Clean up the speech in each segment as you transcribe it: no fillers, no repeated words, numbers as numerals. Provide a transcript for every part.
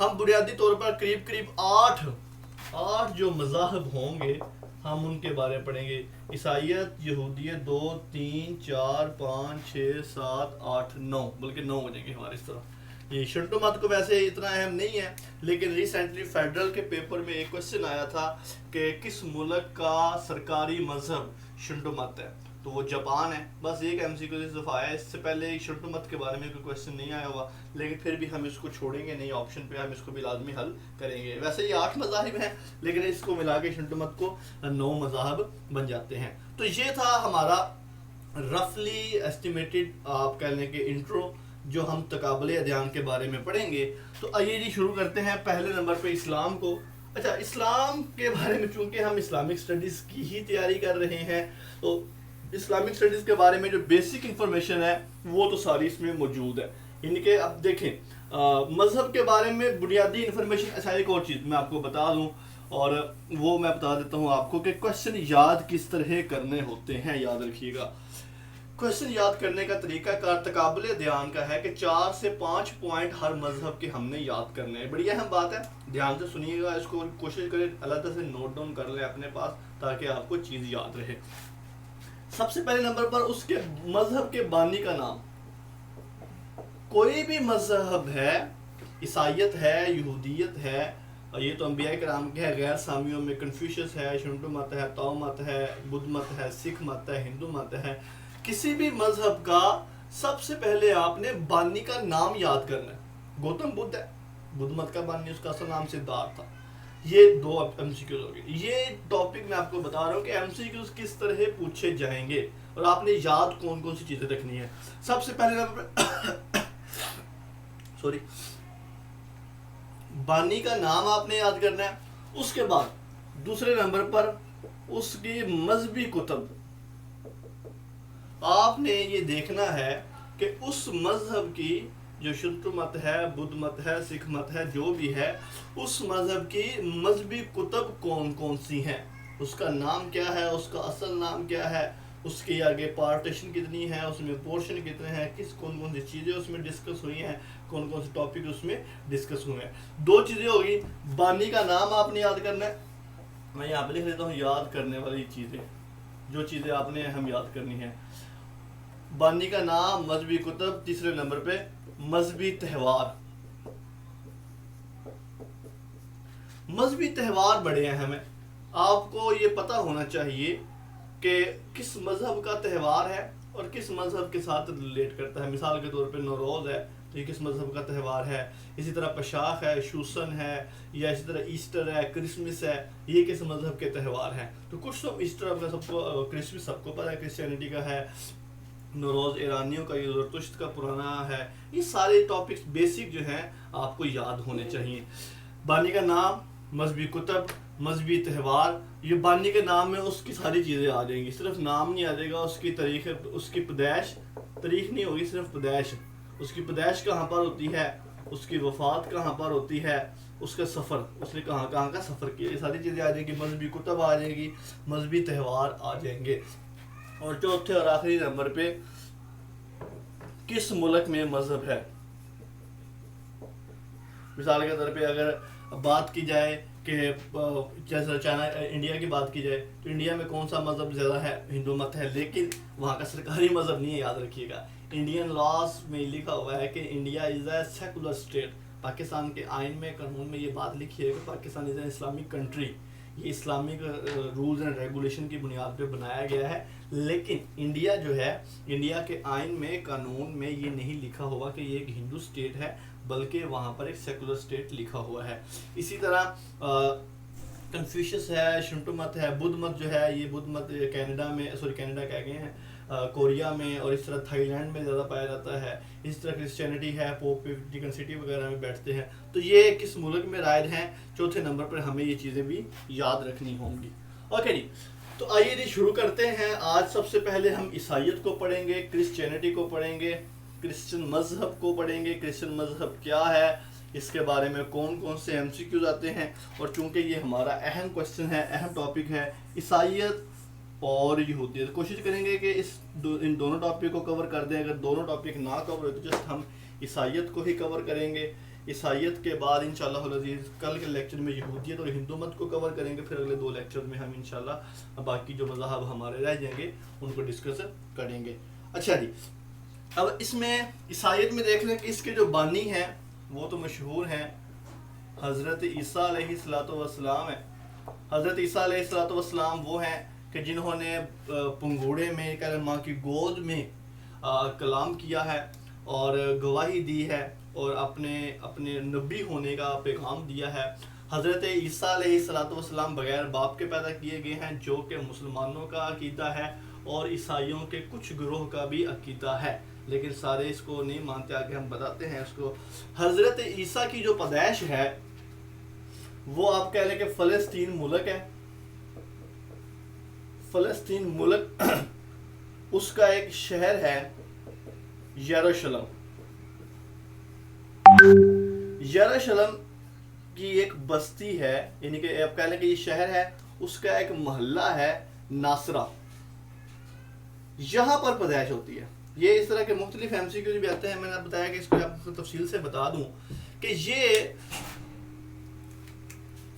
ہم بنیادی طور پر قریب قریب آٹھ جو مذاہب ہوں گے ہم ان کے بارے میں پڑھیں گے. عیسائیت، یہودیت 2 3 4 5 6 7 8 9، بلکہ 9 بجیں گے ہمارے اس طرح. یہ شنٹو مت کو ویسے اتنا اہم نہیں ہے، لیکن ریسنٹلی فیڈرل کے پیپر میں ایک کوشچن آیا تھا کہ کس ملک کا سرکاری مذہب شنٹو مت ہے، تو وہ جاپان ہے. بس ایک ایم سی کیو اس دفعہ آیا، اس سے پہلے شنٹو مت کے بارے میں کوئی کوشچن نہیں آیا ہوا، لیکن پھر بھی ہم اس کو چھوڑیں گے نہیں، آپشن پہ ہم اس کو بھی لازمی حل کریں گے. ویسے یہ 8 مذاہب ہیں، لیکن اس کو ملا کے شنٹو مت کو 9 مذاہب بن جاتے ہیں. تو یہ تھا ہمارا رفلی ایسٹیمیٹڈ آپ کہہ لیں کہ انٹرو، جو ہم تقابل ادیان کے بارے میں پڑھیں گے. تو آئیے جی شروع کرتے ہیں پہلے نمبر پہ اسلام کو. اچھا، اسلام کے بارے میں چونکہ ہم اسلامک سٹڈیز کی ہی تیاری کر رہے ہیں، تو اسلامک سٹڈیز کے بارے میں جو بیسک انفارمیشن ہے وہ تو ساری اس میں موجود ہے. یعنی کہ اب دیکھیں مذہب کے بارے میں بنیادی انفارمیشن. اچھا، ایک اور چیز میں آپ کو بتا دوں، اور وہ میں بتا دیتا ہوں آپ کو کہ کوشچن یاد کس طرح کرنے ہوتے ہیں. یاد رکھیے گا، کوشچن یاد کرنے کا طریقہ کار تقابل ادیان کا ہے کہ 4 سے 5 پوائنٹ ہر مذہب کے ہم نے یاد کرنے ہیں. بڑی اہم بات ہے، دھیان سے سنیے گا اس کو، کوشش کریں علیحدہ سے نوٹ ڈاؤن کر لیں اپنے پاس تاکہ آپ کو چیز یاد رہے. سب سے پہلے نمبر پر اس کے مذہب کے بانی کا نام. کوئی بھی مذہب ہے، عیسائیت ہے، یہودیت ہے، اور یہ تو انبیاء کرام کے ہے، غیر سامیوں میں کنفیوشس ہے، شنٹو مت ہے، تاؤ مت ہے، بدھ مت ہے، سکھ مت ہے، ہندو مت ہے. کسی بھی مذہب کا سب سے پہلے آپ نے بانی کا نام یاد کرنا ہے. گوتم بدھ ہے، بدھ مت کا بانی، اس کا اصل نام سدھارتھ تھا. یہ 2 ایم سی کیوز ہو گئے. یہ ٹاپک میں آپ کو بتا رہا ہوں کہ ایم سی کیوز کس طرح پوچھے جائیں گے اور آپ نے یاد کون کون سی چیزیں رکھنی ہے. سب سے پہلے سوری بانی کا نام آپ نے یاد کرنا ہے. اس کے بعد دوسرے نمبر پر اس کی مذہبی کتب. آپ نے یہ دیکھنا ہے کہ اس مذہب کی جو شنٹو مت ہے، بدھ مت ہے، سکھ مت ہے، جو بھی ہے، اس مذہب کی مذہبی کتب کون کون سی ہیں، اس کا نام کیا ہے، اس کا اصل نام کیا ہے، اس کے آگے پارٹیشن کتنی ہے، اس میں پورشن کتنے ہیں، کون کون سی چیزیں اس میں ڈسکس ہوئی ہیں، کون کون سے ٹاپک اس میں ڈسکس ہوئے ہیں. 2 چیزیں ہوگی. بانی کا نام آپ نے یاد کرنا ہے. میں یہاں پہ لکھ لیتا ہوں یاد کرنے والی چیزیں، جو چیزیں آپ نے ہم یاد کرنی ہیں. بانی کا نام، مذہبی کتب. تیسرے نمبر پہ مذہبی تہوار. مذہبی تہوار بڑے اہم ہیں. آپ کو یہ پتہ ہونا چاہیے کہ کس مذہب کا تہوار ہے اور کس مذہب کے ساتھ ریلیٹ کرتا ہے. مثال کے طور پہ نوروز ہے تو یہ کس مذہب کا تہوار ہے. اسی طرح پشاخ ہے، شوسن ہے، یا اسی طرح ایسٹر ہے، کرسمس ہے، یہ کس مذہب کے تہوار ہیں. تو کچھ تو ایسٹر کا سب کو، کرسمس سب کو پتہ ہے کرسچینٹی کا ہے، نوروز ایرانیوں کا، یہ زرتشت کا پرانا ہے. یہ سارے ٹاپکس بیسک جو ہیں آپ کو یاد ہونے چاہیے. بانی کا نام، مذہبی کتب، مذہبی تہوار. یہ بانی کے نام میں اس کی ساری چیزیں آ جائیں گی. صرف نام نہیں آ جائے گا، اس کی تاریخ، اس کی پیدائش، تاریخ نہیں ہوگی، صرف پیدائش. اس کی پیدائش کہاں پر ہوتی ہے، اس کی وفات کہاں پر ہوتی ہے، اس کا سفر، اس نے کہاں کہاں کا سفر کیا، یہ ساری چیزیں آ جائیں گی. مذہبی کتب آ جائیں گی، مذہبی تہوار آ جائیں گے. اور چوتھے اور آخری نمبر پہ کس ملک میں مذہب ہے. مثال کے طور پہ اگر بات کی جائے کہ جیسے چائنا، انڈیا کی بات کی جائے تو انڈیا میں کون سا مذہب زیادہ ہے، ہندو مت ہے، لیکن وہاں کا سرکاری مذہب نہیں ہے. یاد رکھیے گا انڈین لاس میں لکھا ہوا ہے کہ India is a secular state. Pakistan کے آئین میں، قانون میں یہ بات لکھی ہے کہ پاکستان از اے اسلامک کنٹری. یہ اسلامک رولز اینڈ ریگولیشن کی بنیاد پہ بنایا گیا ہے. لیکن انڈیا جو ہے، انڈیا کے آئین میں، قانون میں یہ نہیں لکھا ہوا کہ یہ ایک ہندو اسٹیٹ ہے، بلکہ وہاں پر ایک سیکولر اسٹیٹ لکھا ہوا ہے. اسی طرح کنفیوشس ہے، شنٹو مت ہے، بدھ مت جو ہے، یہ بدھ مت کینیڈا میں، کینیڈا کہہ گئے ہیں، کوریا میں، اور اس طرح تھائی لینڈ میں زیادہ پایا جاتا ہے. اس طرح کرسچینٹی ہے، پوپ ویٹیکن سٹی وغیرہ میں بیٹھتے ہیں. تو یہ کس ملک میں رائج ہیں. چوتھے نمبر پر ہمیں یہ چیزیں بھی یاد رکھنی ہوں گی. اوکے جی، تو آئیے جی شروع کرتے ہیں. آج سب سے پہلے ہم عیسائیت کو پڑھیں گے، کرسچینٹی کو پڑھیں گے، کرسچن مذہب کو پڑھیں گے. کرسچن مذہب کیا ہے، اس کے بارے میں کون کون سے ایم سی کیوز آتے ہیں. اور چونکہ یہ ہمارا اہم کوشچن ہے، اہم ٹاپک ہے، عیسائیت اور یہودیت، کوشش کریں گے کہ ان دونوں ٹاپک کو کور کر دیں. اگر دونوں ٹاپک نہ کور ہو تو جسٹ ہم عیسائیت کو ہی کور کریں گے. عیسائیت کے بعد انشاءاللہ العزیز کل کے لیکچر میں یہودیت اور ہندو مت کو کور کریں گے، پھر اگلے 2 لیکچر میں ہم انشاءاللہ باقی جو مذاہب ہمارے رہ جائیں گے ان کو ڈسکس کریں گے۔ اچھا جی، اب اس میں عیسائیت میں دیکھ لیں کہ اس کے جو بانی ہیں وہ تو مشہور ہیں، حضرت عیسیٰ علیہ السلام ہیں۔ حضرت عیسیٰ علیہ السلام وہ ہیں کہ جنہوں نے پنگوڑے میں کلمہ کی گود میں کلام کیا ہے اور گواہی دی ہے اور اپنے نبی ہونے کا پیغام دیا ہے۔ حضرت عیسیٰ علیہ السلام بغیر باپ کے پیدا کیے گئے ہیں، جو کہ مسلمانوں کا عقیدہ ہے اور عیسائیوں کے کچھ گروہ کا بھی عقیدہ ہے، لیکن سارے اس کو نہیں مانتے، آگے ہم بتاتے ہیں اس کو۔ حضرت عیسیٰ کی جو پیدائش ہے وہ آپ کہہ لیں کہ فلسطین ملک ہے۔ فلسطین ملک اس کا ایک شہر ہے یروشلم۔ یروشلم کی ایک بستی ہے، یعنی کہ آپ کہہ لیں کہ یہ شہر ہے، اس کا ایک محلہ ہے ناصرہ، یہاں پر پیدائش ہوتی ہے۔ یہ اس طرح کے مختلف MCQ بھی آتے ہیں، میں نے بتایا کہ اس کو آپ کو تفصیل سے بتا دوں کہ یہ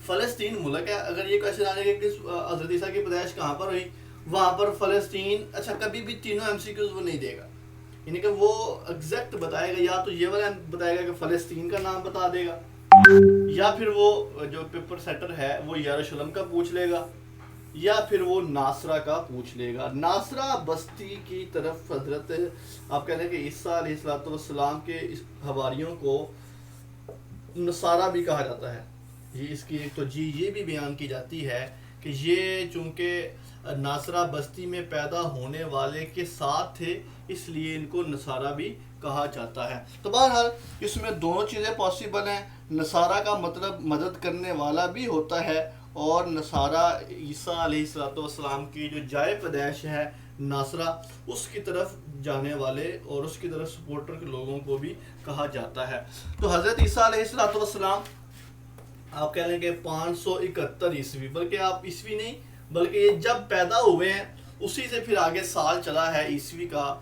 فلسطین ملک ہے۔ اگر یہ کوشچن آنے کہ حضرت عیسیٰ کی پیدائش کہاں پر ہوئی، وہاں پر فلسطین، اچھا کبھی بھی تینوں MCQs وہ نہیں دے گا، یعنی کہ وہ ایگزیکٹ بتائے گا، یا تو یہ والا بتائے گا کہ فلسطین کا نام بتا دے گا، یا پھر وہ جو پیپر سیٹر ہے وہ یروشلم کا پوچھ لے گا، یا پھر وہ ناصرہ کا پوچھ لے گا۔ ناصرہ بستی کی طرف حضرت آپ کہہ رہے ہیں کہ عیسیٰ علیہ السلام کے حواریوں کو نصارہ بھی کہا جاتا ہے۔ یہ اس کی ایک توجیہ یہ بھی بیان کی جاتی ہے کہ یہ چونکہ ناصرہ بستی میں پیدا ہونے والے کے ساتھ تھے، اس لیے ان کو نصارہ بھی کہا جاتا ہے۔ تو بہرحال اس میں دونوں چیزیں پاسبل ہیں، نصارہ کا مطلب مدد کرنے والا بھی ہوتا ہے، اور نصارہ عیسیٰ علیہ السلام کی جو جائے پیدائش ہے ناصرہ، اس کی طرف جانے والے اور اس کی طرف سپورٹر کے لوگوں کو بھی کہا جاتا ہے۔ تو حضرت عیسیٰ علیہ السلام آپ کہہ لیں کہ 571 عیسوی، بلکہ آپ عیسوی نہیں بلکہ یہ جب پیدا ہوئے ہیں اسی سے پھر آگے سال چلا ہے عیسوی کا،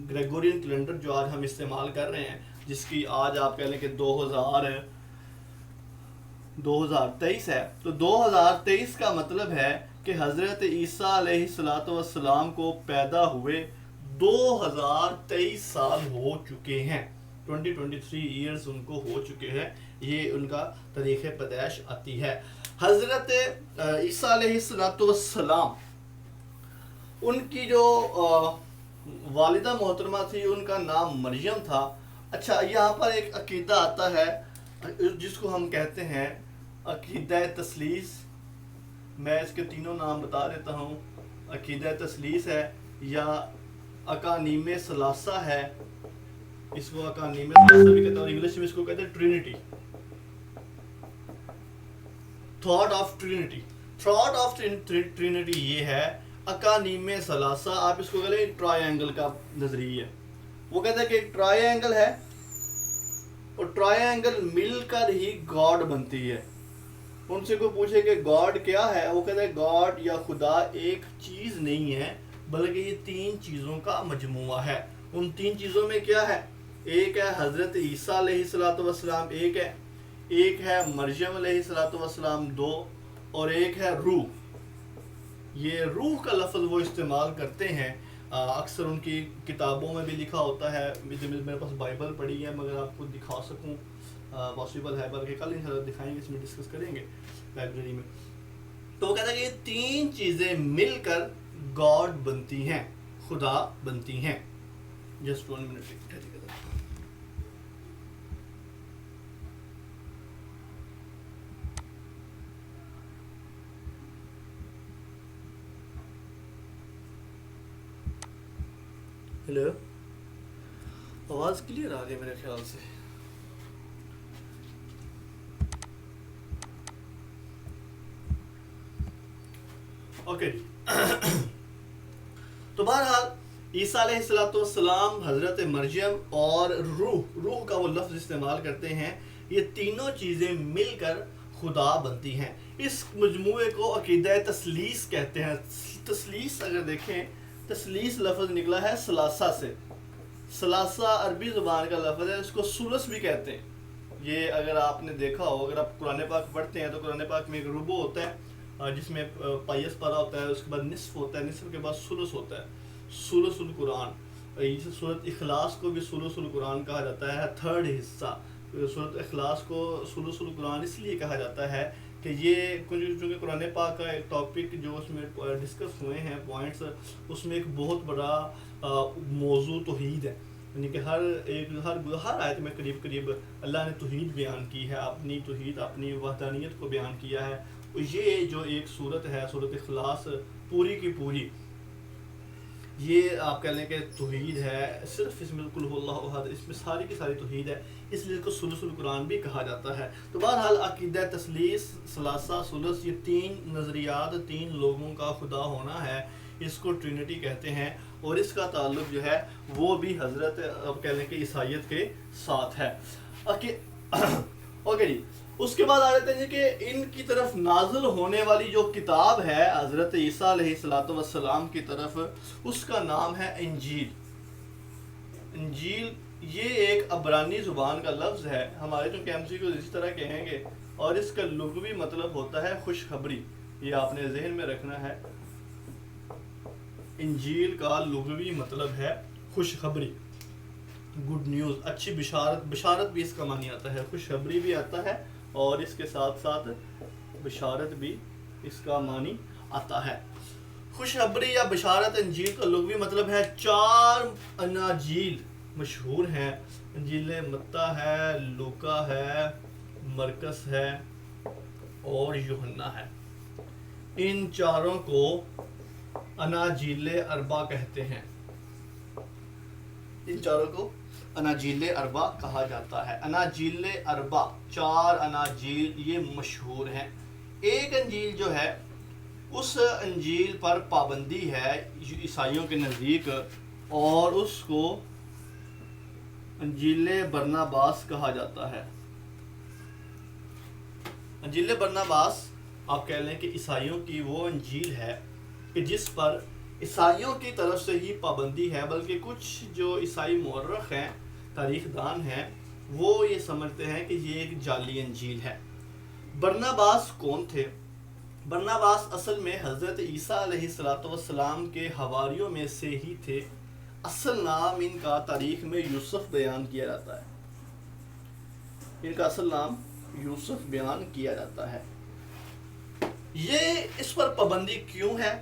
گریگورین کیلنڈر جو آج ہم استعمال کر رہے ہیں، جس کی آج آپ کہہ لیں کہ 2023 ہے۔ تو 2023 کا مطلب ہے کہ حضرت عیسیٰ علیہ السلام کو پیدا ہوئے 2023 سال ہو چکے ہیں، 2023 ایئرز ان کو ہو چکے ہیں، یہ ان کا تاریخ پیدائش آتی ہے۔ حضرت عیسیٰ علیہ السلام، ان کی جو والدہ محترمہ تھی ان کا نام مریم تھا۔ اچھا، یہاں پر ایک عقیدہ آتا ہے جس کو ہم کہتے ہیں عقیدہ تثلیث۔ میں اس کے تینوں نام بتا دیتا ہوں، عقیدہ تثلیث ہے یا اقانیم ثلاثہ ہے، اس کو اقانیم ثلاثہ بھی کہتے ہیں، اور انگلش میں اس کو کہتے ہیں Trinity, thought of Trinity. Thought of Trinity یہ ہے اقانیم ثلاثہ، آپ اس کو کہتے ہیں ٹرائی اینگل کا نظریہ۔ وہ کہتے ہیں کہ ایک ٹرائی اینگل ہے اور ٹرائی اینگل مل کر ہی گاڈ بنتی ہے۔ ان سے کوئی پوچھے کہ گاڈ کیا ہے، وہ کہتے ہیں گاڈ یا خدا ایک چیز نہیں ہے بلکہ یہ 3 چیزوں کا مجموعہ ہے۔ ان 3 چیزوں میں کیا ہے؟ ایک ہے حضرت عیسیٰ علیہ السلام، ایک ہے مریم علیہ السلام، 2، اور ایک ہے روح۔ یہ روح کا لفظ وہ استعمال کرتے ہیں، اکثر ان کی کتابوں میں بھی لکھا ہوتا ہے۔ میرے پاس بائبل پڑھی ہے، مگر آپ کو دکھا سکوں پاسبل ہے، بلکہ کل انشاءاللہ دکھائیں گے، اس میں ڈسکس کریں گے لائبریری میں۔ تو وہ کہتا ہے کہ یہ 3 چیزیں مل کر گاڈ بنتی ہیں، خدا بنتی ہیں۔ Just 1 minute. ہیلو، آواز کلیئر آ رہی ہے میرے خیال سے؟ اوکے جی۔ تو بہرحال عیسیٰ علیہ السلام، حضرت مریم اور روح کا وہ لفظ استعمال کرتے ہیں، یہ تینوں چیزیں مل کر خدا بنتی ہیں۔ اس مجموعے کو عقیدہ تثلیث کہتے ہیں۔ تثلیث اگر دیکھیں، تثلیث لفظ نکلا ہے ثلاثہ سے۔ ثلاثہ عربی زبان کا لفظ ہے، اس کو ثلث بھی کہتے ہیں۔ یہ اگر آپ نے دیکھا ہو، اگر آپ قرآن پاک پڑھتے ہیں تو قرآن پاک میں ایک ربو ہوتا ہے جس میں 22 پارہ ہوتا ہے، اس کے بعد نصف ہوتا ہے، نصف کے بعد ثلث ہوتا ہے، ثلث القرآن۔ سورۃ اخلاص کو بھی ثلث القرآن کہا جاتا ہے، تھرڈ حصہ۔ سورۃ اخلاص کو ثلث القرآن اس لیے کہا جاتا ہے کہ یہ چونکہ قرآن پاک کا ایک ٹاپک جو اس میں ڈسکس ہوئے ہیں پوائنٹس، اس میں ایک بہت بڑا موضوع توحید ہے، یعنی کہ ہر آیت میں قریب اللہ نے توحید بیان کی ہے، اپنی توحید، اپنی وحدانیت کو بیان کیا ہے۔ یہ جو ایک صورت ہے سورۃ اخلاص، پوری کی پوری یہ آپ کہہ لیں کہ توحید ہے، صرف اس میں قل هو اللہ احد، اس میں ساری کی ساری توحید ہے، اس لیے اس کو ثلث القرآن بھی کہا جاتا ہے۔ تو بہرحال عقیدہ تثلیث، ثلاثہ، ثلث، یہ تین نظریات، تین لوگوں کا خدا ہونا ہے، اس کو ٹرینٹی کہتے ہیں، اور اس کا تعلق جو ہے وہ بھی حضرت اب کہہ لیں کہ عیسائیت کے ساتھ ہے۔ اوکے جی، اس کے بعد آ جاتے ہیں کہ ان کی طرف نازل ہونے والی جو کتاب ہے حضرت عیسیٰ علیہ السلام کی طرف، اس کا نام ہے انجیل۔ انجیل یہ ایک عبرانی زبان کا لفظ ہے، ہمارے جو کیمسی کو اسی طرح کہیں گے، اور اس کا لغوی مطلب ہوتا ہے خوشخبری۔ یہ آپ نے ذہن میں رکھنا ہے، انجیل کا لغوی مطلب ہے خوشخبری، گڈ نیوز، اچھی بشارت۔ بشارت بھی اس کا معنی آتا ہے، خوشخبری بھی آتا ہے، اور اس کے ساتھ ساتھ بشارت بھی اس کا معنی آتا ہے۔ خوشخبری یا بشارت انجیل کا لغوی مطلب ہے۔ 4 اناجیل مشہور ہیں، انجیل متی ہے، لوکا ہے، مرکس ہے اور یوحنا ہے۔ ان چاروں کو اناجیل اربع کہتے ہیں، ان چاروں کو اناجیل اربع کہا جاتا ہے۔ اناجیل اربع، 4 اناجیل یہ مشہور ہیں۔ ایک انجیل جو ہے اس انجیل پر پابندی ہے عیسائیوں کے نزدیک، اور اس کو انجیل برناباس کہا جاتا ہے۔ انجیل برناباس آپ کہہ لیں کہ عیسائیوں کی وہ انجیل ہے کہ جس پر عیسائیوں کی طرف سے ہی پابندی ہے، بلکہ کچھ جو عیسائی مورخ ہیں، تاریخ دان ہیں، وہ یہ سمجھتے ہیں کہ یہ ایک جعلی انجیل ہے۔ برناباس کون تھے؟ برناباس اصل میں حضرت عیسیٰ علیہ السلام کے حواریوں میں سے ہی تھے۔ اصل نام ان کا تاریخ میں یوسف بیان کیا جاتا ہے، ان کا اصل نام یوسف بیان کیا جاتا ہے۔ یہ اس پر پابندی کیوں ہے؟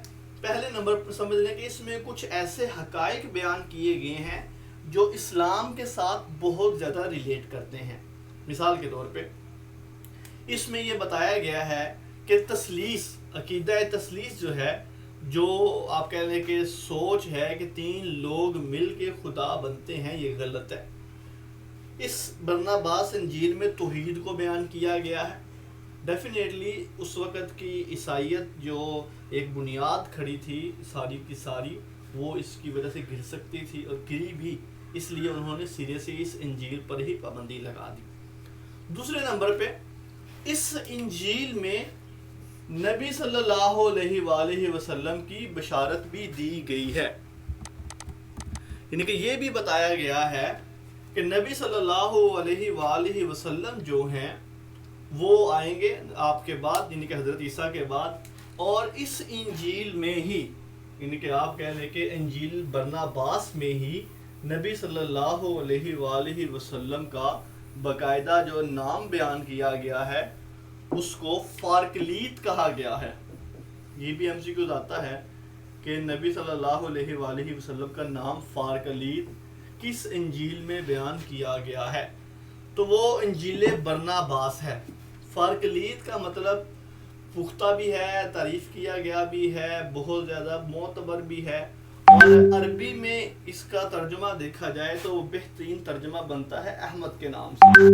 پہلے نمبر پر سمجھ لیں کہ اس میں کچھ ایسے حقائق بیان کیے گئے ہیں جو اسلام کے ساتھ بہت زیادہ ریلیٹ کرتے ہیں۔ مثال کے طور پہ اس میں یہ بتایا گیا ہے کہ تثلیث، عقیدہ تثلیث جو ہے، جو آپ کہہ لیں کہ سوچ ہے کہ 3 لوگ مل کے خدا بنتے ہیں، یہ غلط ہے۔ اس برناباس انجیل میں توحید کو بیان کیا گیا ہے۔ ڈیفینیٹلی اس وقت کی عیسائیت جو ایک بنیاد کھڑی تھی ساری کی ساری، وہ اس کی وجہ سے گر سکتی تھی، اور گری بھی، اس لیے انہوں نے سرے سے اس انجیل پر ہی پابندی لگا دی۔ دوسرے نمبر پہ اس انجیل میں نبی صلی اللہ علیہ وآلہ وسلم کی بشارت بھی دی گئی ہے، یعنی کہ یہ بھی بتایا گیا ہے کہ نبی صلی اللہ علیہ وآلہ وسلم جو ہیں وہ آئیں گے آپ کے بعد، یعنی کہ حضرت عیسیٰ کے بعد، اور اس انجیل میں ہی، یعنی کہ آپ کہہ لیں کہ انجیل برناباس میں ہی نبی صلی اللہ علیہ وآلہ وسلم کا باقاعدہ جو نام بیان کیا گیا ہے اس کو فارکلیت کہا گیا ہے۔ یہ بھی ہم سے کیوں آتا ہے کہ نبی صلی اللہ علیہ وآلہ وسلم کا نام فارکلیت کس انجیل میں بیان کیا گیا ہے، تو وہ انجیل برناباس ہے۔ فارکلیت کا مطلب پختہ بھی ہے، تعریف کیا گیا بھی ہے، بہت زیادہ معتبر بھی ہے، اور عربی میں اس کا ترجمہ دیکھا جائے تو وہ بہترین ترجمہ بنتا ہے احمد کے نام سے۔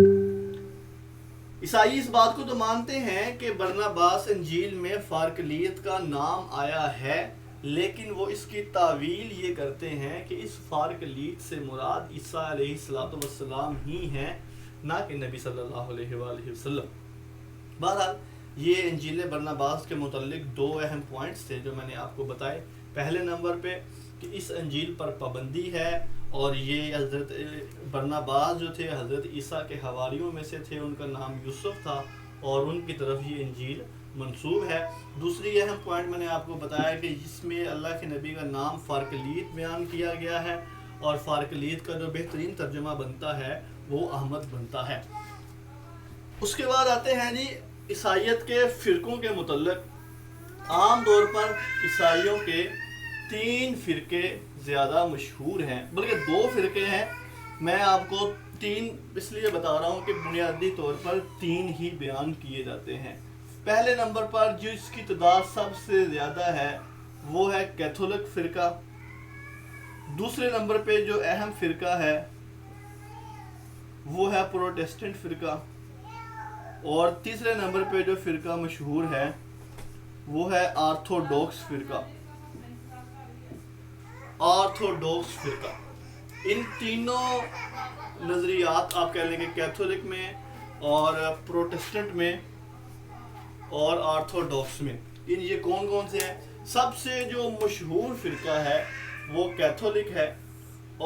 عیسائی اس بات کو تو مانتے ہیں کہ برناباس انجیل میں فارکلیت کا نام آیا ہے، لیکن وہ اس کی تعویل یہ کرتے ہیں کہ اس فارکلیت سے مراد عیسیٰ علیہ السلام ہی ہیں، نہ کہ نبی صلی اللہ علیہ وآلہ وسلم۔ بہرحال یہ انجیل برناباس کے متعلق 2 اہم پوائنٹس تھے جو میں نے آپ کو بتائے۔ پہلے نمبر پہ کہ اس انجیل پر پابندی ہے، اور یہ حضرت برناباس جو تھے حضرت عیسیٰ کے حواریوں میں سے تھے، ان کا نام یوسف تھا اور ان کی طرف یہ انجیل منسوب ہے۔ دوسری اہم پوائنٹ میں نے آپ کو بتایا کہ اس میں اللہ کے نبی کا نام فارکلیت بیان کیا گیا ہے، اور فارکلیت کا جو بہترین ترجمہ بنتا ہے وہ احمد بنتا ہے۔ اس کے بعد آتے ہیں جی عیسائیت کے فرقوں کے متعلق۔ عام طور پر عیسائیوں کے 3 فرقے زیادہ مشہور ہیں، بلکہ 2 فرقے ہیں۔ میں آپ کو 3 اس لیے بتا رہا ہوں کہ بنیادی طور پر 3 ہی بیان کیے جاتے ہیں۔ پہلے نمبر پر جس کی تعداد سب سے زیادہ ہے وہ ہے کیتھولک فرقہ۔ دوسرے نمبر پہ جو اہم فرقہ ہے وہ ہے پروٹسٹنٹ فرقہ، اور تیسرے نمبر پہ جو فرقہ مشہور ہے وہ ہے آرتھوڈوکس فرقہ۔ آرتھوڈوکس فرقہ، ان تینوں نظریات آپ کہہ لیں کہ کیتھولک میں اور پروٹسٹنٹ میں اور آرتھوڈوکس میں، یہ کون کون سے ہیں؟ سب سے جو مشہور فرقہ ہے وہ کیتھولک ہے،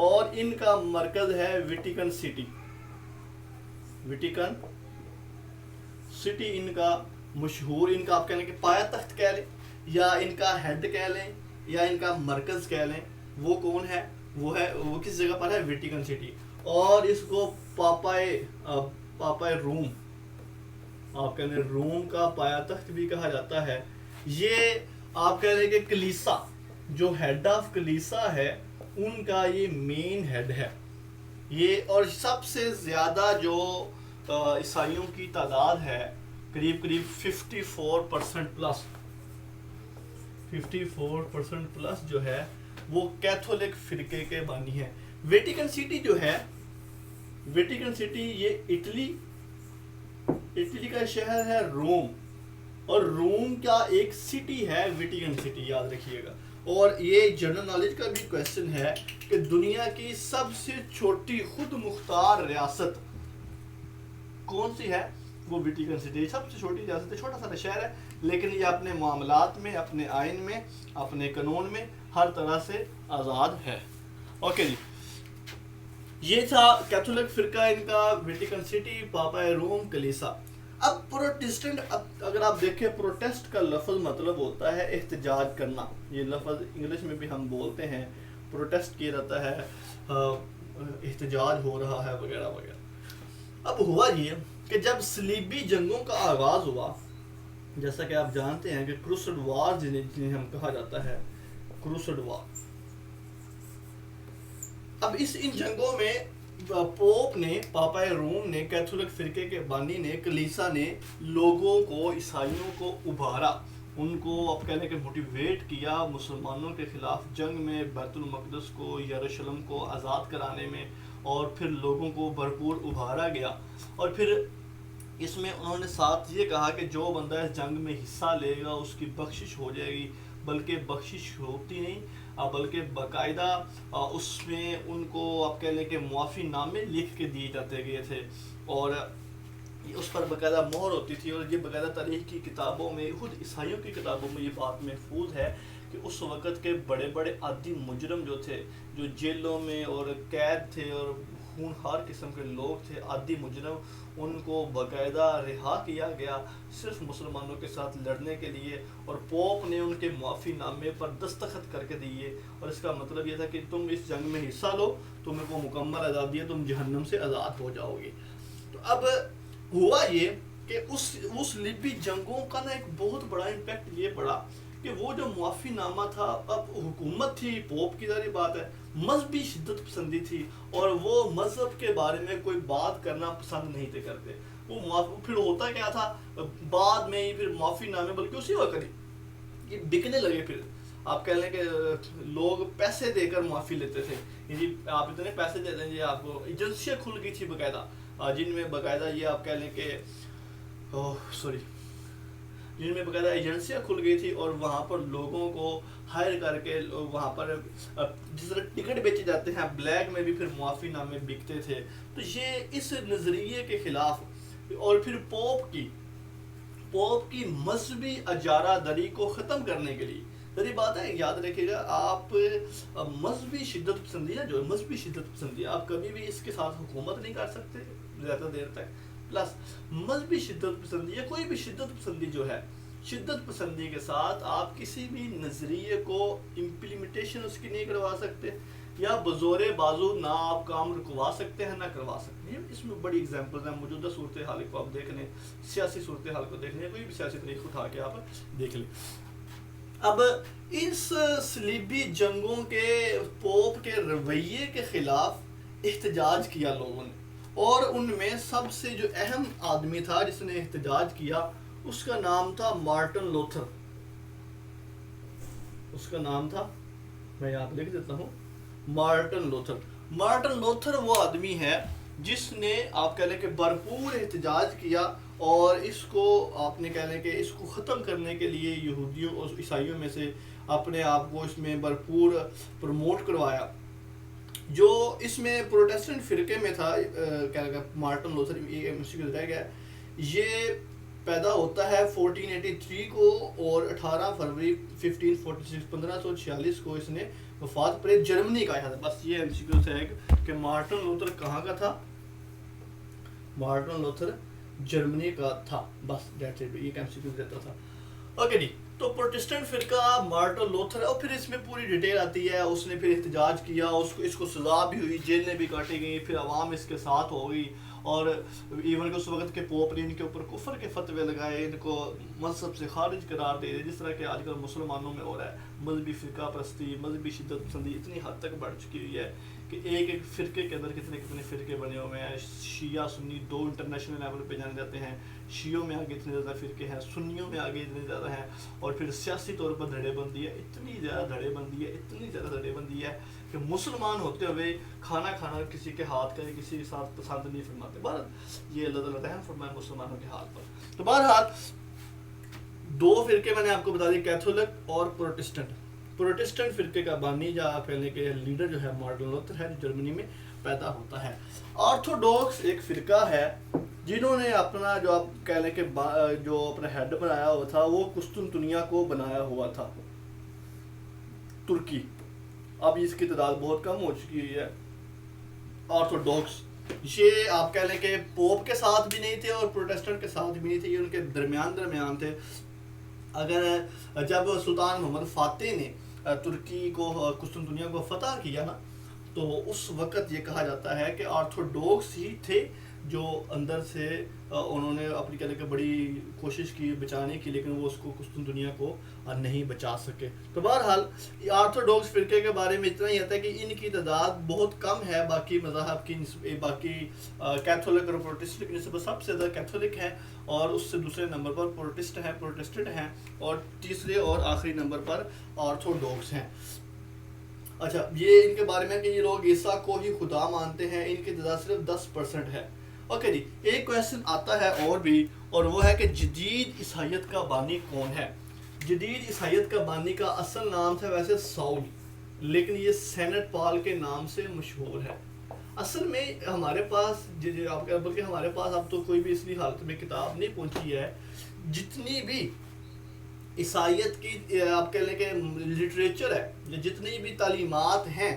اور ان کا مرکز ہے Vatican city. Vatican city in کا مشہور، ان کا آپ کہہ لیں کہ پایا تخت کہہ لیں، یا ان کا ہیڈ کہہ لیں، یا ان کا مرکز کہہ لیں، وہ کون ہے؟ وہ کس جگہ پر ہے؟ Vatican city. اور اس کو پاپائے روم، آپ کہہ لیں روم کا پایا تخت بھی کہا جاتا ہے۔ یہ آپ کہہ لیں کہ کلیسا، جو ہیڈ آف کلیسا ہے ان کا یہ مین ہیڈ ہے یہ۔ اور سب سے زیادہ جو عیسائیوں کی تعداد ہے قریب 54% پلس، 54% پلس جو ہے وہ کیتھولک فرقے کے بانی ہیں۔ ویٹیکن سٹی جو ہے، ویٹیکن سٹی یہ اٹلی کا شہر ہے روم، اور روم کا ایک سٹی ہے ویٹیکن سٹی، یاد رکھیے گا۔ اور یہ جنرل نالج کا بھی کویسچن ہے کہ دنیا کی سب سے چھوٹی خود مختار ریاست کون سی ہے؟ وہ ویٹیکن سٹی سب سے چھوٹی ریاست ہے، چھوٹا سا شہر ہے، لیکن یہ اپنے معاملات میں، اپنے آئین میں، اپنے قانون میں ہر طرح سے آزاد ہے۔ اوکے جی، یہ تھا کیتھولک فرقہ ان کا، ویٹیکن سٹی، پاپائے روم، کلیسا۔ اب پروٹسٹنٹ، اگر آپ دیکھیں پروٹیسٹ کا لفظ مطلب ہوتا ہے احتجاج کرنا، یہ لفظ انگلش میں بھی ہم بولتے ہیں، پروٹیسٹ کیا جاتا ہے، احتجاج ہو رہا ہے وغیرہ وغیرہ۔ اب ہوا یہ کہ جب صلیبی جنگوں کا آغاز ہوا، جیسا کہ آپ جانتے ہیں کہ کروسڈ وار جنہیں ہم کہا جاتا ہے، کروسڈ وار۔ اب ان جنگوں میں پوپ نے، پاپائے روم نے، کیتھولک فرقے کے بانی نے، کلیسا نے لوگوں کو، عیسائیوں کو ابھارا، ان کو اب کہنے کے موٹیویٹ کیا مسلمانوں کے خلاف جنگ میں، بیت المقدس کو، یروشلم کو آزاد کرانے میں، اور پھر لوگوں کو بھرپور ابھارا گیا۔ اور پھر اس میں انہوں نے ساتھ یہ کہا کہ جو بندہ اس جنگ میں حصہ لے گا اس کی بخشش ہو جائے گی، بلکہ بخشش ہوتی نہیں بلکہ باقاعدہ اس میں ان کو آپ کہہ لیں کہ معافی نامے لکھ کے دیے جاتے گئے تھے، اور اس پر باقاعدہ مہر ہوتی تھی۔ اور یہ باقاعدہ تاریخ کی کتابوں میں، خود عیسائیوں کی کتابوں میں یہ بات محفوظ ہے کہ اس وقت کے بڑے بڑے عادی مجرم جو تھے، جو جیلوں میں اور قید تھے اور خونخوار قسم کے لوگ تھے، عادی مجرم، ان کو باقاعدہ رہا کیا گیا صرف مسلمانوں کے ساتھ لڑنے کے لیے، اور پوپ نے ان کے معافی نامے پر دستخط کر کے دیے، اور اس کا مطلب یہ تھا کہ تم اس جنگ میں حصہ لو، تمہیں کو مکمل آزادی ہے، تم جہنم سے آزاد ہو جاؤ گے۔ تو اب ہوا یہ کہ اس لبی جنگوں کا نا ایک بہت بڑا امپیکٹ یہ پڑا کہ وہ جو معافی نامہ تھا، اب حکومت تھی، پوپ کی ظاہر بات ہے، مذہبی شدت پسندی تھی، اور وہ مذہب کے بارے میں کوئی بات کرنا پسند نہیں تھے کرتے۔ وہ پھر ہوتا کیا تھا بعد میں ہی، پھر معافی نامے بلکہ اسی وقت یہ بکنے لگے۔ پھر آپ کہہ لیں کہ لوگ پیسے دے کر معافی لیتے تھے، جی آپ اتنے پیسے دے دیں جی آپ کو۔ ایجنسیاں کھل گئی تھی باقاعدہ، جن میں باقاعدہ یہ آپ کہہ لیں کہ جن میں باقاعدہ ایجنسیاں کھل گئی تھی، اور وہاں پر لوگوں کو ہائر کر کے وہاں پر جس طرح ٹکٹ بیچے جاتے ہیں بلیک میں بھی پھر معافی نامے بکتے تھے۔ تو یہ اس نظریے کے خلاف، اور پھر پوپ کی مذہبی اجارہ دری کو ختم کرنے کے لیے ذری بات ہے، یاد رکھیے گا آپ مذہبی شدت پسندی ہے، جو مذہبی شدت پسندی ہے آپ کبھی بھی اس کے ساتھ حکومت نہیں کر سکتے زیادہ دیر تک. پلس مذہبی شدت پسندی یا کوئی بھی شدت پسندی جو ہے، شدت پسندی کے ساتھ آپ کسی بھی نظریے کو امپلیمنٹیشن اس کی نہیں کروا سکتے، یا بزور بازو نہ آپ کام رکوا سکتے ہیں نہ کروا سکتے ہیں. اس میں بڑی اگزامپلز ہیں. موجودہ صورتحال کو آپ دیکھ لیں، سیاسی صورتحال کو دیکھ لیں، کوئی بھی سیاسی طریقہ اٹھا کے آپ دیکھ لیں. اب اس صلیبی جنگوں کے پوپ کے رویے کے خلاف احتجاج کیا لوگوں نے، اور ان میں سب سے جو اہم آدمی تھا جس نے احتجاج کیا اس کا نام تھا مارٹن لوتھر. اس کا نام تھا، میں یہاں پہ لکھ دیتا ہوں، مارٹن لوتھر. مارٹن لوتھر وہ آدمی ہے جس نے آپ کہہ لیں کہ بھرپور احتجاج کیا، اور اس کو آپ نے کہہ لیں کہ اس کو ختم کرنے کے لیے یہودیوں اور عیسائیوں میں سے اپنے آپ کو اس میں بھرپور پروموٹ کروایا. جو اس میں پروٹیسٹنٹ فرقے میں تھا، مارٹن لوتھر رہ گیا، یہ پیدا ہوتا ہے 1483 کو، اور 18 فروری 1546 کو اس نے وفات پر جرمنی کا ہے. بس یہ MCQ ہے کہ مارٹن لوتھر کہاں کا تھا؟ مارٹن لوتھر جرمنی کا تھا. بس دیٹس اٹ، یہ MCQ دیتا تھا. اوکے جی، تو پروٹیسٹنٹ فرقہ مارٹن لوتھر، اور پھر اس میں پوری ڈیٹیل آتی ہے. اس نے پھر احتجاج کیا، اس کو سزا بھی ہوئی، جیلیں بھی کاٹی گئیں، پھر عوام اس کے ساتھ ہو گئی، اور ایون کہ اس وقت کے پوپ نے ان کے اوپر کفر کے فتوے لگائے، ان کو مذہب سے خارج قرار دے دے، جس طرح کہ آج کل مسلمانوں میں ہو رہا ہے. مذہبی فرقہ پرستی، مذہبی شدت پسندی اتنی حد تک بڑھ چکی ہوئی ہے کہ ایک فرقے کے اندر کتنے فرقے بنے ہوئے ہیں. شیعہ سنی دو انٹرنیشنل لیول پہ جانے جاتے ہیں. شیعوں میں آگے اتنے زیادہ فرقے ہیں، سنیوں میں آگے اتنے زیادہ ہیں، اور پھر سیاسی طور پر دھڑے بندی ہے، اتنی زیادہ دھڑے بندی ہے کہ مسلمان ہوتے ہوئے کھانا کسی کے ہاتھ کا کسی کے ساتھ پسند نہیں فرماتے. بہرحال یہ اللہ تعالیٰ رحم فرمائے مسلمانوں کے حال پر. تو بہرحال دو فرقے میں نے آپ کو بتا دی، کیتھولک اور پروٹیسٹنٹ. پروٹیسٹنٹ فرقے کا بانی یا پہلے کے لیڈر جو ہے مارٹن لوتھر ہے، جو جرمنی میں پیدا ہوتا ہے. آرتھوڈوکس ایک فرقہ ہے جنہوں نے اپنا جو آپ کہہ لیں کہ جو اپنا ہیڈ بنایا ہوا تھا وہ قسطنطنیہ کو بنایا ہوا تھا، ترکی. اب اس کی تعداد بہت کم ہو چکی ہوئی ہے. آرتھوڈوکس یہ آپ کہہ لیں کہ پوپ کے ساتھ بھی نہیں تھے اور پروٹیسٹنٹ کے ساتھ بھی نہیں تھے، یہ ان کے درمیان تھے. اگر جب سلطان محمد فاتح نے ترکی کو قسطنطنیہ کو فتح کیا نا، تو اس وقت یہ کہا جاتا ہے کہ آرتھوڈوکس ہی تھے جو اندر سے انہوں نے اپنی کہنے کہ بڑی کوشش کی بچانے کی، لیکن وہ اس کو قسطنطنیہ کو نہیں بچا سکے. تو بہرحال آرتھوڈوکس فرقے کے بارے میں اتنا ہی آتا ہے کہ ان کی تعداد بہت کم ہے باقی مذاہب کی باقی کیتھولک اور پروٹیسٹنٹ کی نسبت سب سے زیادہ کیتھولک ہیں، اور اس سے دوسرے نمبر پر پروٹیسٹنٹ ہیں، اور تیسرے اور آخری نمبر پر آرتھوڈوکس ہیں. اچھا، یہ ان کے بارے میں کہ یہ لوگ عیسیٰ کو ہی خدا مانتے ہیں، ان کی تعداد صرف 10% ہے. اوکے جی، ایک کویسچن آتا ہے اور بھی، اور وہ ہے کہ جدید عیسائیت کا بانی کون ہے؟ جدید عیسائیت کا بانی کا اصل نام تھا ویسے ساؤل، لیکن یہ سینٹ پال کے نام سے مشہور ہے. اصل میں ہمارے پاس بلکہ ہمارے پاس اب تو کوئی بھی اس لیے حالت میں کتاب نہیں پہنچی ہے. جتنی بھی عیسائیت کی آپ کہہ لیں کہ لٹریچر ہے، جتنی بھی تعلیمات ہیں،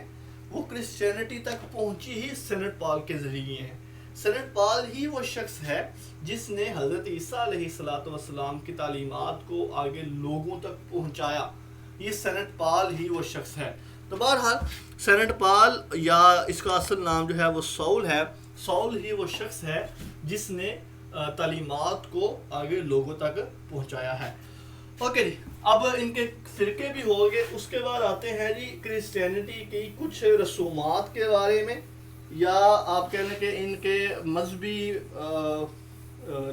وہ کرسچینٹی تک پہنچی ہی سینٹ پال کے ذریعے ہیں. سینٹ پال ہی وہ شخص ہے جس نے حضرت عیسیٰ علیہ السلام کی تعلیمات کو آگے لوگوں تک پہنچایا. یہ سینٹ پال ہی وہ شخص ہے. تو بہرحال سینٹ پال یا اس کا اصل نام جو ہے وہ ساؤل ہے. ساؤل ہی وہ شخص ہے جس نے تعلیمات کو آگے لوگوں تک پہنچایا ہے. اوکے جی، اب ان کے فرقے بھی ہو گئے. اس کے بعد آتے ہیں جی کرسچینٹی کی کچھ رسومات کے بارے میں، یا آپ کہہ لیں کہ ان کے مذہبی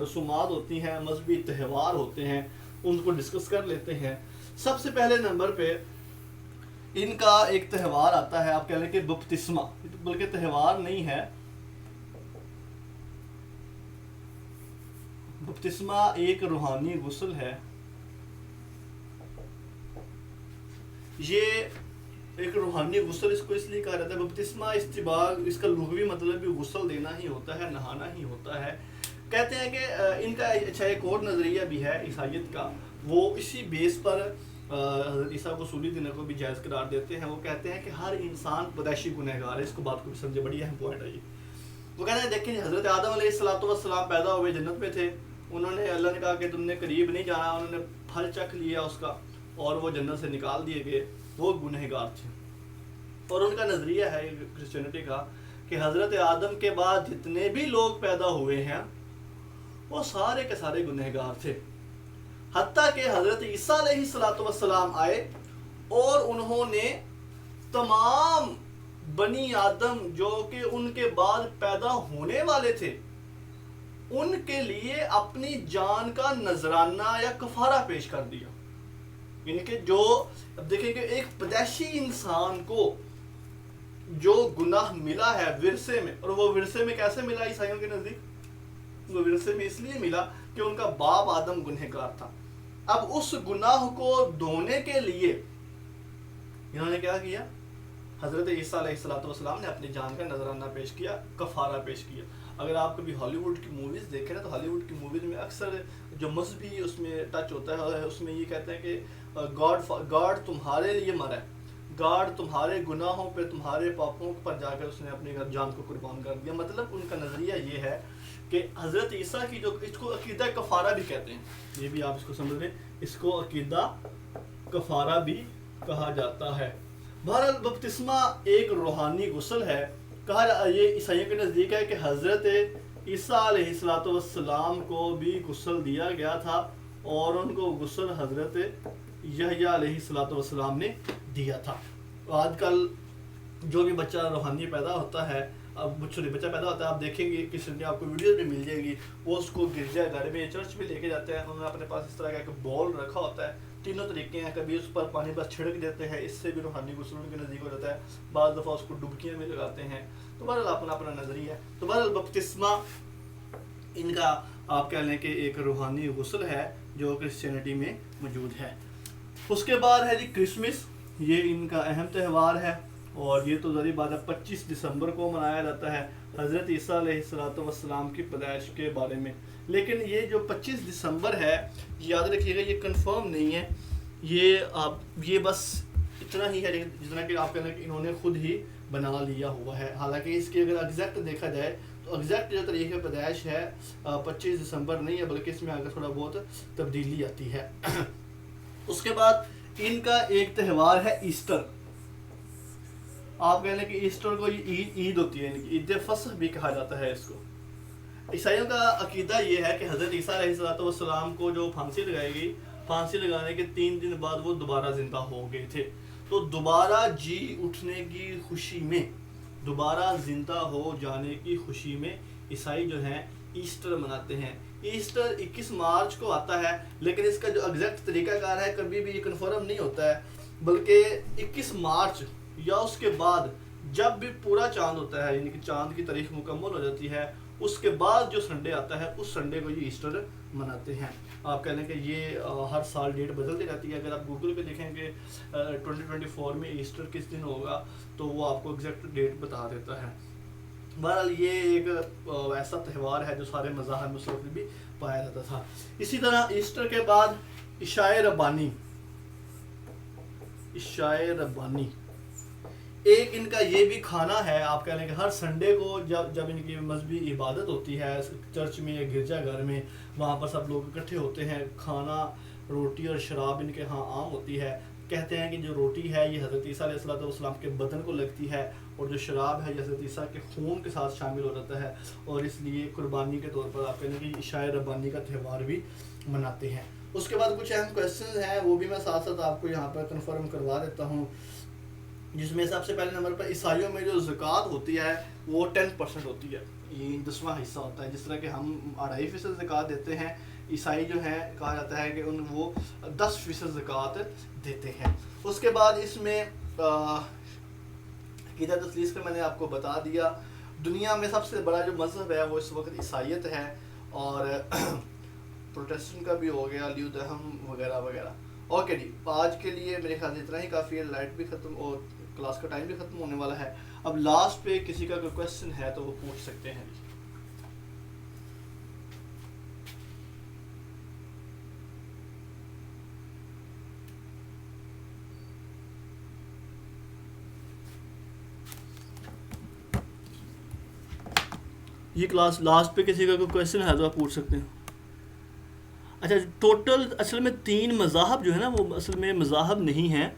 رسومات ہوتی ہیں، مذہبی تہوار ہوتے ہیں، ان کو ڈسکس کر لیتے ہیں. سب سے پہلے نمبر پہ ان کا ایک تہوار آتا ہے، آپ کہہ لیں کہ بپتسمہ، بلکہ تہوار نہیں ہے. بپتسمہ ایک روحانی غسل ہے. یہ ایک روحانی غسل اس کو اس لیے کہا جاتا ہے. بپتسمہ استباغ، اس کا لغوی مطلب بھی غسل دینا ہی ہوتا ہے، نہانا ہی ہوتا ہے. کہتے ہیں کہ ان کا اچھا ایک اور نظریہ بھی ہے عیسائیت کا، وہ اسی بیس پر حضرت عیسیٰ کو سولی دینے کو بھی جائز قرار دیتے ہیں. وہ کہتے ہیں کہ ہر انسان پیدائشی گنہگار ہے. اس کو بات کو بھی سمجھے, بڑی اہم پوائنٹ ہے یہ. وہ کہتے ہیں دیکھیں حضرت آدم علیہ السلام پیدا ہوئے جنت میں تھے. انہوں نے, اللہ نے کہا کہ تم نے قریب نہیں جانا, انہوں نے پھل چکھ لیا اس کا اور وہ جنت سے نکال دیے گئے. وہ گنہگار تھے. اور ان کا نظریہ ہے کرسچینٹی کا کہ حضرت آدم کے بعد جتنے بھی لوگ پیدا ہوئے ہیں وہ سارے کے سارے گنہگار تھے, حتیٰ کہ حضرت عیسیٰ علیہ السلام آئے اور انہوں نے تمام بنی آدم جو کہ ان کے بعد پیدا ہونے والے تھے ان کے لیے اپنی جان کا نذرانہ یا کفارہ پیش کر دیا. یعنی کہ جو اب دیکھیں کہ ایک پیدائشی انسان کو جو گناہ ملا ہے ورثے میں, اور وہ ورثے میں کیسے ملا عیسائیوں کے نزدیک, وہ ورثے میں اس لیے ملا کہ ان کا باپ آدم گنہگار تھا. اب اس گناہ کو دھونے کے لیے انہوں نے کیا کیا, حضرت عیسیٰ علیہ السلام نے اپنی جان کا نذرانہ پیش کیا, کفارہ پیش کیا. اگر آپ کبھی ہالی ووڈ کی موویز دیکھیں نا تو ہالی ووڈ کی موویز میں اکثر جو مذہبی اس میں ٹچ ہوتا ہے, اس میں یہ کہتے ہیں کہ گاڈ تمہارے لیے مرا ہے, گاڈ تمہارے گناہوں پہ, تمہارے پاپوں پر جا کر اس نے اپنی جان کو قربان کر دیا. مطلب ان کا نظریہ یہ ہے کہ حضرت عیسیٰ کی جو, اس کو عقیدہ کفارہ بھی کہتے ہیں, یہ بھی آپ اس کو سمجھ لیں, اس کو عقیدہ کفارہ بھی کہا جاتا ہے. بہرحال بپتسمہ ایک روحانی غسل ہے. کہا یہ عیسائیوں کے نزدیک ہے کہ حضرت عیسیٰ علیہ السلام کو بھی غسل دیا گیا تھا اور ان کو غسل حضرت یحییٰ علیہ السلام نے دیا تھا. آج کل جو بھی بچہ روحانی پیدا ہوتا ہے, اب بچہ پیدا ہوتا ہے, آپ دیکھیں گے کسی نے آپ کو ویڈیوز بھی مل جائے گی, وہ اس کو گرجا گھر میں چرچ میں لے کے جاتے ہیں. انہوں نے اپنے پاس اس طرح کا ایک بول رکھا ہوتا ہے, تینوں طریقے ہیں. کبھی اس پر پانی بس چھڑک دیتے ہیں, اس سے بھی روحانی غسل ان کے نزدیک ہو جاتا ہے. بعض دفعہ اس کو ڈبکیاں میں لگاتے ہیں. تو بہرحال اپنا اپنا نظریہ ہے. تو بہرحال بپتسمہ ان کا آپ کہہ لیں کہ ایک روحانی غسل ہے جو کرسچینٹی میں موجود ہے. اس کے بعد ہے جی کرسمس. یہ ان کا اہم تہوار ہے اور یہ تو ظاہر بات ہے 25 دسمبر کو منایا جاتا ہے حضرت عیسیٰ علیہ السلام کی پیدائش کے بارے میں. لیکن یہ جو 25 دسمبر ہے, یاد رکھیے گا یہ کنفرم نہیں ہے, یہ بس اتنا ہی ہے جتنا کہ آپ کہنا کہ انہوں نے خود ہی بنا لیا ہوا ہے. حالانکہ اس کی اگر ایگزیکٹ دیکھا جائے تو ایگزیکٹ جو طریقہ پیدائش ہے 25 دسمبر نہیں ہے, بلکہ اس میں آگے تھوڑا بہت تبدیلی آتی ہے. اس کے بعد ان کا ایک تہوار ہے ایسٹر. آپ کہہ لیں کہ ایسٹر کو عید ہوتی ہے, عید فصح بھی کہا جاتا ہے اس کو. عیسائیوں کا عقیدہ یہ ہے کہ حضرت عیسیٰ علیہ السلام کو جو پھانسی لگائی گئی, پھانسی لگانے کے 3 دن بعد وہ دوبارہ زندہ ہو گئے تھے. تو دوبارہ جی اٹھنے کی خوشی میں, دوبارہ زندہ ہو جانے کی خوشی میں عیسائی جو ہیں ایسٹر مناتے ہیں. ایسٹر 21 مارچ کو آتا ہے, لیکن اس کا جو ایگزیکٹ طریقہ کار ہے کبھی بھی یہ کنفرم نہیں ہوتا ہے, بلکہ 21 مارچ یا اس کے بعد جب بھی پورا چاند ہوتا ہے, یعنی کہ چاند کی تاریخ مکمل ہو جاتی ہے, اس کے بعد جو سنڈے آتا ہے اس سنڈے کو یہ ایسٹر مناتے ہیں. آپ کہہ لیں کہ یہ ہر سال ڈیٹ بدلتی رہتی ہے. اگر آپ گوگل پہ دیکھیں کہ 2024 میں ایسٹر کس دن ہوگا تو وہ آپ کو ایگزیکٹ ڈیٹ بتا دیتا ہے. بہرحال یہ ایک ایسا تہوار ہے جو سارے مذاہب مسلم بھی پایا جاتا تھا. اسی طرح ایسٹر کے بعد عشاء ربانی. عشاء ربانی ایک ان کا یہ بھی کھانا ہے. آپ کہہ لیں کہ ہر سنڈے کو جب ان کی مذہبی عبادت ہوتی ہے چرچ میں یا گرجا گھر میں, وہاں پر سب لوگ اکٹھے ہوتے ہیں. کھانا, روٹی اور شراب ان کے ہاں عام ہوتی ہے. کہتے ہیں کہ جو روٹی ہے یہ حضرت عیسیٰ علیہ السلام کے بدن کو لگتی ہے, اور جو شراب ہے یہ حضرت عیسیٰ کے خون کے ساتھ شامل ہو جاتا ہے, اور اس لیے قربانی کے طور پر آپ کہتے ہیں کہ عشاء ربانی کا تہوار بھی مناتے ہیں. اس کے بعد کچھ اہم کویسچنز ہیں, وہ بھی میں ساتھ ساتھ آپ کو یہاں پر کنفرم کروا دیتا ہوں, جس میں سب سے پہلے نمبر پر عیسائیوں میں جو زکوٰۃ ہوتی ہے وہ 10% ہوتی ہے, یہ 10واں حصہ ہوتا ہے. جس طرح کہ ہم 2.5% زکوٰۃ دیتے ہیں, عیسائی جو ہیں کہا جاتا ہے کہ وہ 10% زکوٰۃ دیتے ہیں. اس کے بعد اس میں عقیدہ تثلیث کا میں نے آپ کو بتا دیا. دنیا میں سب سے بڑا جو مذہب ہے وہ اس وقت عیسائیت ہے, اور پروٹیسٹنٹ کا بھی ہو گیا, لیو دہم وغیرہ وغیرہ. اوکے جی, آج کے لیے میرے خیال سے اتنا ہی کافی ہے. لائٹ بھی ختم اور کلاس کا ٹائم بھی ختم ہونے والا ہے. اب لاسٹ پہ کسی کا کوئی کویسچن ہے تو وہ پوچھ سکتے ہیں. یہ کلاس لاسٹ پہ کسی کا کوئی کویشچن ہے تو آپ پوچھ سکتے ہیں. اچھا ٹوٹل اصل میں 3 مذاہب جو ہے نا وہ اصل میں مذاہب نہیں ہیں.